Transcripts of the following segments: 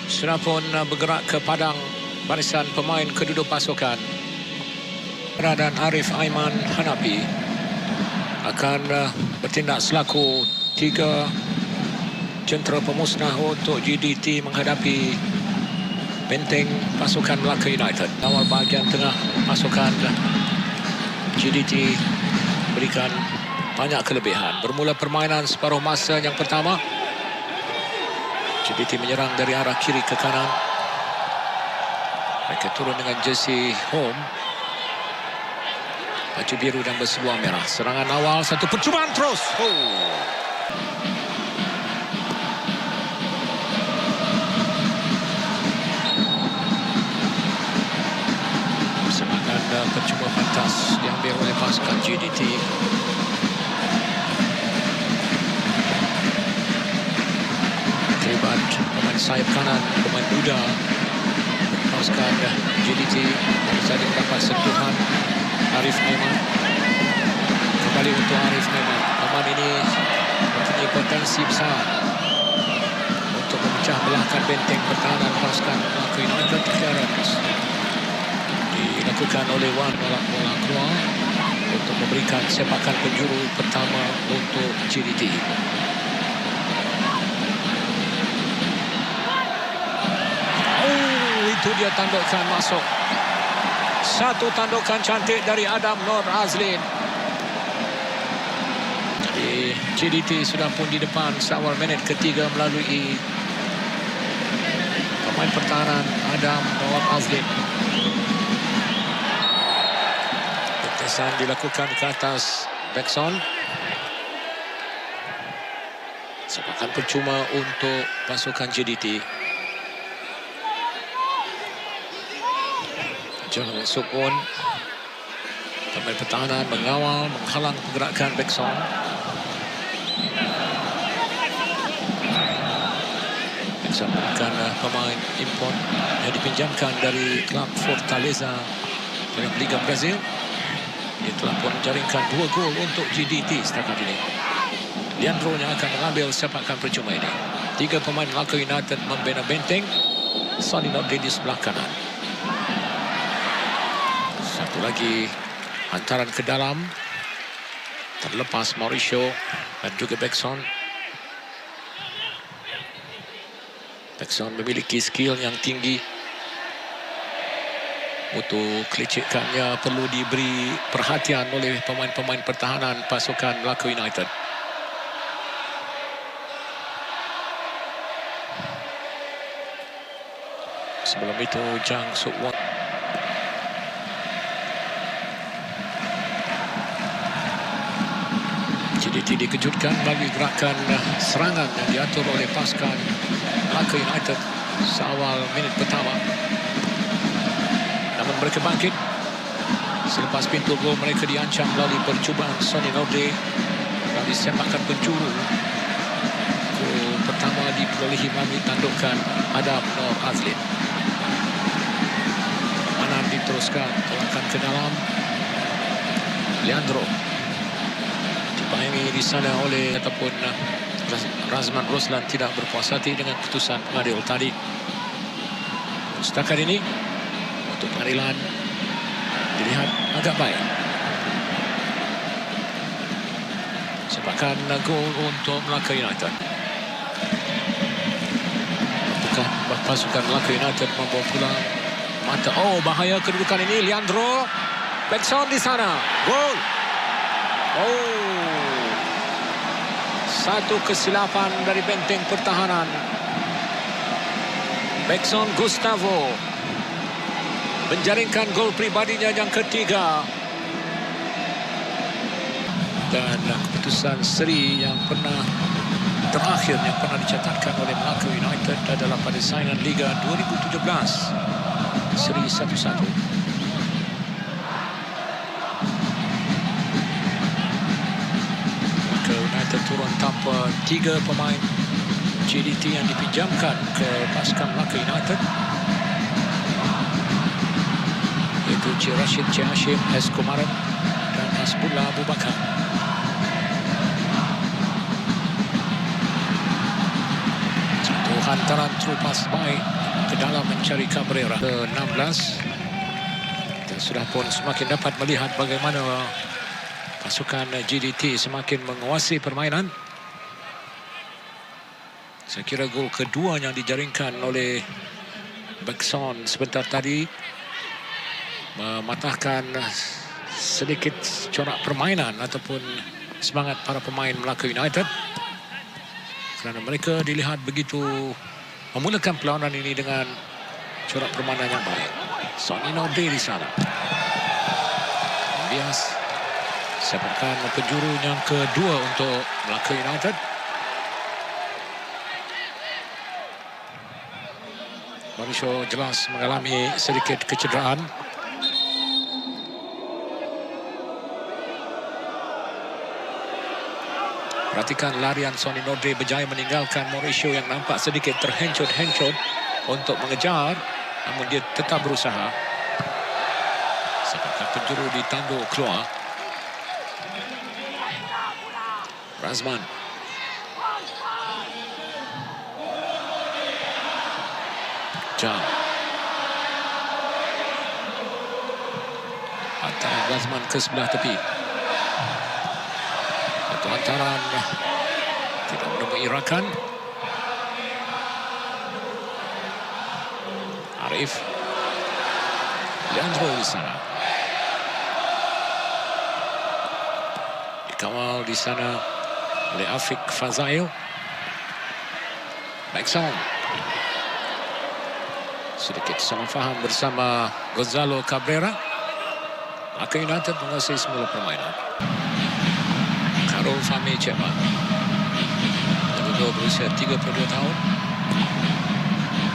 sudah pun bergerak ke padang barisan pemain kedua pasukan. Dan Arif Aiman Hanapi akan bertindak selaku 3 jentera pemusnah untuk GDT menghadapi benteng pasukan Melaka United. Awal bahagian tengah pasukan GDT berikan banyak kelebihan. Bermula permainan separuh masa yang pertama, GDT menyerang dari arah kiri ke kanan. Mereka turun dengan jersey home, baju biru dan berseluar merah. Serangan awal, satu percubaan terus. Serangan percuma pantas diambil oleh pasukan GDT. Terlibat pemain sayap kanan, pemain muda pasukan GDT. Saja mendapat sentuhan Arif Aiman. Kembali untuk Arif Aiman. Pemain ini mempunyai potensi besar untuk memecah belahkan benteng pertahanan pasukan Melaka United. Clearance dilakukan oleh Wan Malak bola keluar untuk memberikan sepakan penjuru pertama untuk GDT. Itu dia tandukan masuk. Satu tandukan cantik dari Adam Nur Azlin. Jadi GDT sudah pun di depan seawal minit ketiga melalui pemain pertahanan Adam Nur Azlin. Ketesan dilakukan ke atas Bekson. Sepakan percuma untuk pasukan GDT. Jangan Sukun, pemain pertahanan mengawal, menghalang pergerakan Bekson. Bekson bukan pemain import yang dipinjamkan dari klub Fortaleza dalam Liga Brazil. Dia telah pun menjaringkan 2 gol untuk GDT setakat ini. Leandro yang akan mengambil sepakan percuma ini. 3 pemain Melaka United membina benteng. Sonny Nordin di sebelah kanan. Satu lagi hantaran ke dalam, terlepas Mauricio dan juga Bekson. Bekson memiliki skill yang tinggi. Untuk kelicikannya perlu diberi perhatian oleh pemain-pemain pertahanan pasukan Melaka United. Sebelum itu Jang Suk-won. GDT dikejutkan melalui gerakan serangan yang diatur oleh pasukan Melaka United seawal minit pertama. Namun mereka bangkit selepas pintu gol mereka diancam melalui percubaan Sonny Norde melalui sepakan penjuru. Gol pertama diperolehi melalui tandukan Adam Nur Azlin. Manan diteruskan, tolakkan ke dalam. Leandro dipayangi di sana oleh ataupun Razman Roslan tidak berpuas hati dengan keputusan pengadil tadi. Setakat ini untuk pengadilan dilihat agak baik. Sepakan gol untuk Melaka United. Apakah pasukan Melaka United membawa pulang mata? Oh, bahaya kedudukan ini. Leandro Bekson di sana. Gol. Oh, satu kesilapan dari benteng pertahanan. Bekson Gustavo menjaringkan gol pribadinya yang ketiga. Dan keputusan seri yang terakhir yang pernah dicatatkan oleh Melaka United adalah pada saingan Liga 2017. Seri 1-1. Turun tanpa 3 pemain GDT yang dipinjamkan ke pasukan Melaka United, iaitu Cik Rashid, Cik Hashim, S. Kumaran dan Hasbullah Abu Bakar. Satu hantaran through pass baik ke dalam mencari Cabrera. Ke-16. Kita sudah pun semakin dapat melihat bagaimana pasukan GDT semakin menguasai permainan. Saya kira gol kedua yang dijaringkan oleh Bekson sebentar tadi mematahkan sedikit corak permainan ataupun semangat para pemain Melaka United, kerana mereka dilihat begitu memulakan perlawanan ini dengan corak permainan yang baik. Sonny Norde di sana. Bias siapkan penjuru yang kedua untuk Melaka United. Mauricio jelas mengalami sedikit kecederaan. Perhatikan larian Sonny Norde berjaya meninggalkan Mauricio yang nampak sedikit terhencut-hencut untuk mengejar, namun dia tetap berusaha. Sepakat penjuru ditanduk keluar. Razman. Jam. Antara Razman ke sebelah tepi. Atau hantaran tidak menemui rakan. Arif. Leandro di sana. Dikawal di sana oleh Afiq Fazail. Bekson. Sedikit salah faham bersama Gonzalo Cabrera. Melaka United menguasai semula permainan. Karol Fahmi Cema. Yang berusia 32 tahun.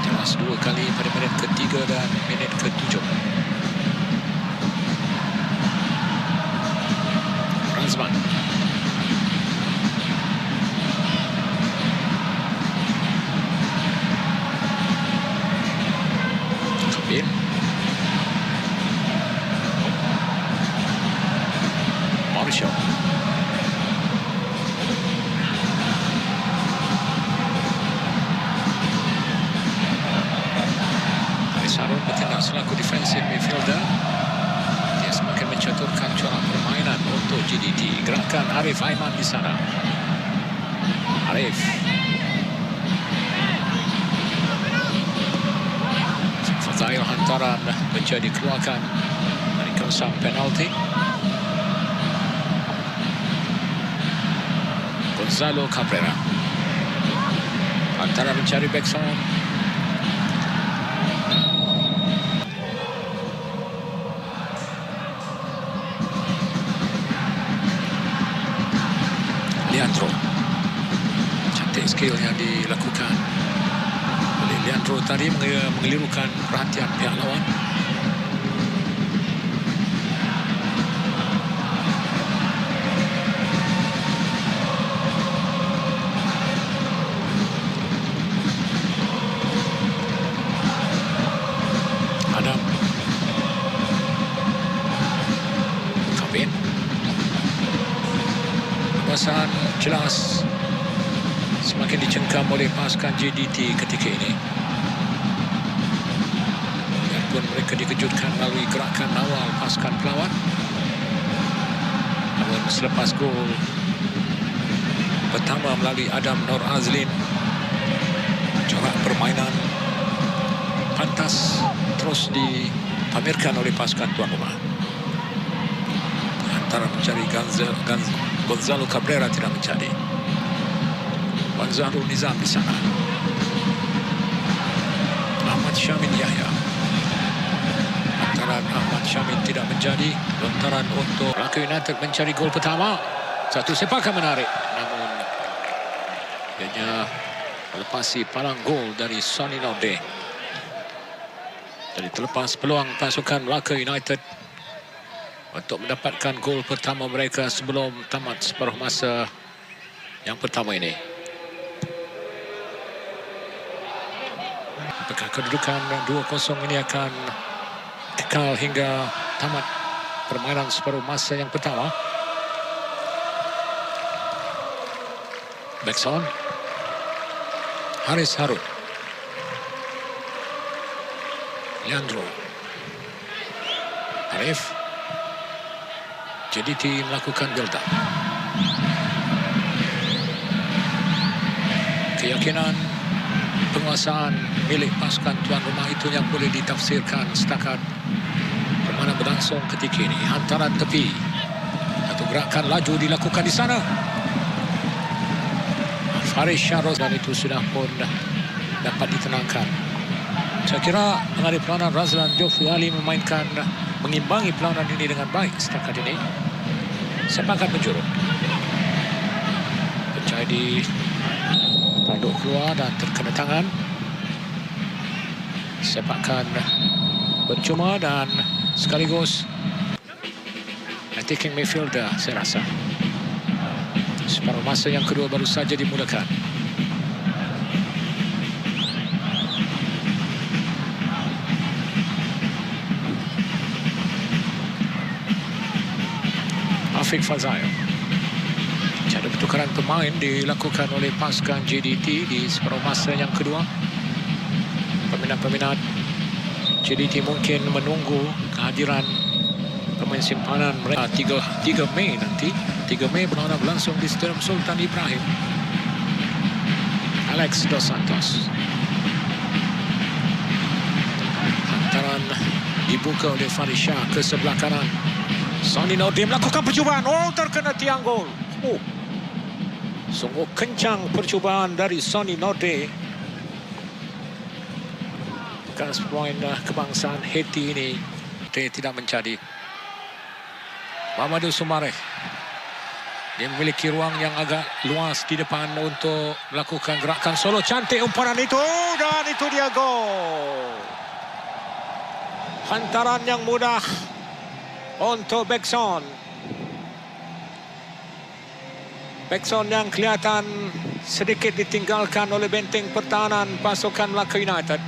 Tewas 2 kali pada minit ke-3 dan minit ke-7. Razman. Kabir. Mauricio. Sarun bertindak selaku defensive midfielder. Dia semakin mencaturkan corak permainan untuk GDT. Gerakan Arif Aiman di sana. Arif. Fazail hantaran menjadi dikeluarkan dari kawasan penalti. Gonzalo Cabrera. Hantaran mencari Bekson. Leandro. Cantik skill yang dilakukan oleh Leandro tadi mengelirukan perhatian pihak lawan. Adam. Kabin. Kawasan jelas semakin dicengkam oleh pasukan JDT ketika ini. Biarpun mereka dikejutkan melalui gerakan awal pasukan pelawat, namun selepas gol pertama melalui Adam Nur Azlin, corak permainan pantas terus dipamerkan oleh pasukan tuan rumah. Antara mencari Gonzalo Cabrera tidak mencari. Wanzarul Nizam di sana. Ahmad Syamin Yahya. Lantaran Ahmad Syamin tidak menjadi, lantaran untuk Melaka United mencari gol pertama. Satu sepakan menarik, namun ianya melepasi palang gol dari Sonny Norde. Jadi terlepas peluang pasukan Melaka United untuk mendapatkan gol pertama mereka sebelum tamat separuh masa yang pertama ini. Apakah kedudukan 2-0 ini akan kekal hingga tamat permainan separuh masa yang pertama? Bekson. Haris Harun. Leandro. Arif. JDT melakukan build up. Keyakinan penguasaan milik pasukan tuan rumah itu yang boleh ditafsirkan setakat permainan berlangsung ketika ini. Hantaran tepi. Satu gerakan laju dilakukan di sana. Faris Syarul, dan itu sudah pun dapat ditenangkan. Saya kira menghadapi peranan Razlan Joffrey Ali mengimbangi perlawanan ini dengan baik setakat ini. Sepakat menjurut. Pencahaya di tanduk keluar dan terkena tangan. Sepakan percuma dan sekaligus attacking midfielder saya rasa. Separuh masa yang kedua baru saja dimulakan. Afiq Fazail. Cara pertukaran pemain dilakukan oleh pasukan JDT di separuh masa yang kedua. Peminat-peminat JDT mungkin menunggu kehadiran pemain simpanan mereka 3 Mei nanti. 3 Mei berlawanan berlangsung di Stadium Sultan Ibrahim. Alex Dos Santos. Hantaran dibuka oleh Faris Shah ke sebelah kanan. Sonny Nordin melakukan percubaan. Oh, terkena tiang gol. Sungguh kencang percubaan dari Sonny Nordin. Bekas pemain kebangsaan Haiti ini tidak menjadi. Mamadou Soumaré. Dia memiliki ruang yang agak luas di depan untuk melakukan gerakan solo. Cantik umpanan itu, dan itu dia gol. Hantaran yang mudah untuk Bekson. Bekson yang kelihatan sedikit ditinggalkan oleh benteng pertahanan pasukan Melaka United.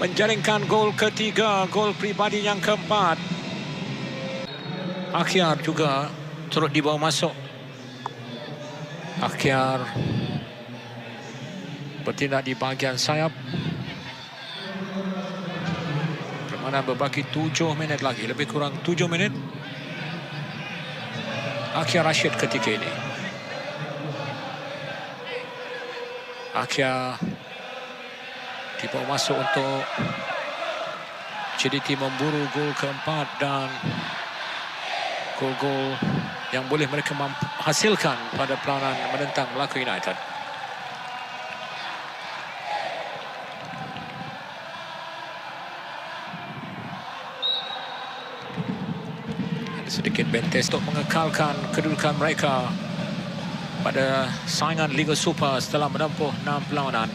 Menjaringkan gol ketiga, gol pribadi yang keempat. Akhyar juga turut dibawa masuk. Akhyar bertindak di bahagian sayap. Permainan berbaki 7 minit lagi. Lebih kurang 7 minit. Akhyar Rashid ketika ini. Akhyar dibawa masuk untuk JDT memburu gol keempat dan gol-gol yang boleh mereka hasilkan pada perlawanan menentang Melaka United. Ada sedikit bentes untuk mengekalkan kedudukan mereka pada saingan Liga Super setelah menempuh 6 perlawanan.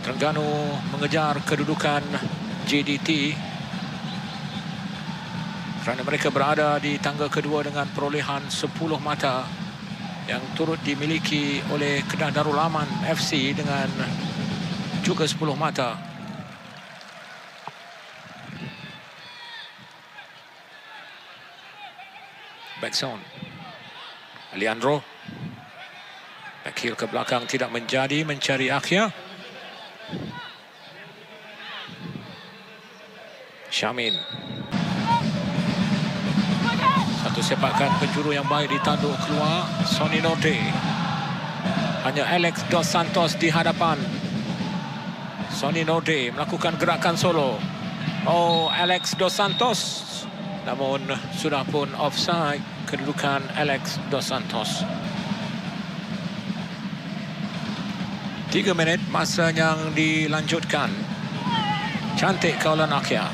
Terengganu mengejar kedudukan JDT kerana mereka berada di tangga kedua dengan perolehan 10 mata yang turut dimiliki oleh Kedah Darul Aman FC dengan juga 10 mata. Bekson. Leandro. Back heel ke belakang tidak menjadi, mencari Akhyar. Syamin. Satu sepakan penjuru yang baik ditanduk keluar. Sonny Nordin. Hanya Alex Dos Santos di hadapan. Sonny Nordin melakukan gerakan solo. Oh, Alex Dos Santos. Namun sudah pun offside kedudukan Alex Dos Santos. 3 minit masa yang dilanjutkan. Cantik kawalan Akhyar.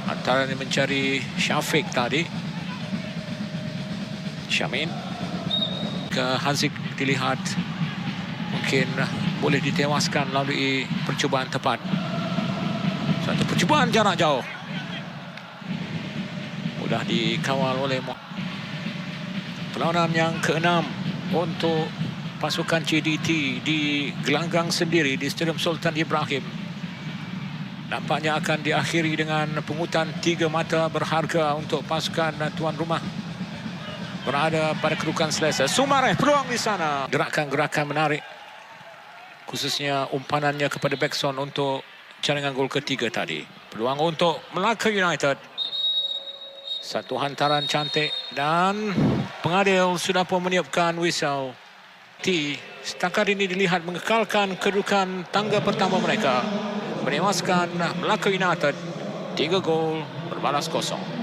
Antara mencari Syafiq tadi. Syamin. Ke Haziq dilihat mungkin boleh ditewaskan melalui percubaan tepat. Satu percubaan jarak jauh. Mudah dikawal oleh perlawanan yang ke-6 untuk pasukan JDT di gelanggang sendiri di Stadium Sultan Ibrahim. Nampaknya akan diakhiri dengan pungutan 3 mata berharga untuk pasukan tuan rumah berada pada kedudukan selesa. Soumaré peluang di sana. Gerakan-gerakan menarik. khususnya umpanannya kepada Bekson untuk jaringan gol ketiga tadi. Peluang untuk Melaka United. Satu hantaran cantik dan pengadil sudah pun meniupkan whistle. Setakat ini dilihat mengekalkan kedudukan tangga pertama mereka, menewaskan Melaka United 3 gol berbalas kosong.